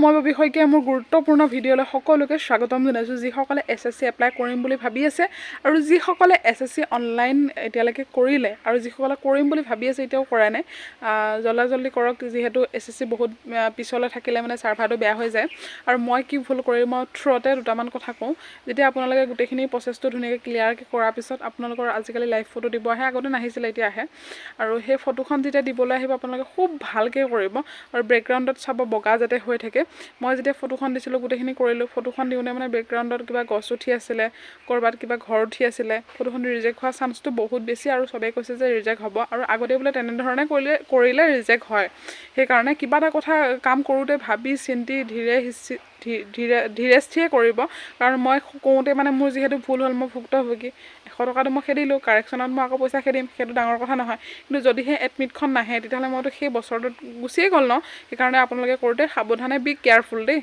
মই ববি শইকীয়াৰ মোৰ গুৰুত্বপূৰ্ণ ভিডিঅ'লৈ সকলোকে স্বাগতম জনাইছোঁ যিসকলে SSC এপ্লাই কৰিম বুলি ভাবি আছে আৰু যিসকলে SSC অনলাইন এতিয়ালৈকে কৰিলে আৰু যিসকলে কৰিম বুলি ভাবি আছে এতিয়াও কৰা নাই জলদি কৰক যিহেতু SSC বহুত পিছলৈ থাকিলে মানে সাৰ্ভাৰটো বেয়া হৈ যায় আৰু মই কি ভুল কৰিম মই থ্ৰুতে দুটামান কথা কওঁ যেতিয়া আপোনালোকে গোটেইখিনি প্ৰচেছটো ধুনীয়াকৈ ক্লিয়াৰকৈ কৰাৰ পিছত আপোনালোকৰ আজিকালি লাইভ ফটো দিব আহে আগতে নাহিছিলে এতিয়া আহে আৰু সেই ফটোখন যেতিয়া দিবলৈ আহিব আপোনালোকে খুব ভালকৈ কৰিব আৰু বেকগ্ৰাউণ্ডত চাব বগা যাতে হৈ থাকে মই যেতিয়া ফটোখন দিছিলোঁ গোটেইখিনি কৰিলোঁ ফটোখন দিওঁতে মানে বেকগ্ৰাউণ্ডত কিবা গছ উঠি আছিলে কৰবাত কিবা ঘৰ উঠি আছিলে ফটোখন ৰিজেক্ট হোৱাৰ চান্সটো বহুত বেছি আৰু সবেই কৈছে যে ৰিজেক্ট হ'ব আৰু আগতে বোলে তেনেধৰণে কৰিলে ৰিজেক্ট হয় সেইকাৰণে কিবা এটা কথা কাম কৰোঁতে ভাবি চিন্তি ধীৰে স্থিৰে কৰিব কাৰণ মই কওঁতে মানে মোৰ যিহেতু ভুল হ'ল মই ভুক্তভোগী 100 টকাটো মই খেদিলোঁ কাৰেকশ্যনত মই আকৌ পইচা খেদিম সেইটো ডাঙৰ কথা নহয় কিন্তু যদিহে এডমিটখন নাহে তেতিয়াহ'লে মইতো সেই বছৰটোত গুচিয়ে গ'ল ন সেইকাৰণে আপোনালোকে কৰোঁতে সাৱধানে বি কেয়াৰফুল দেই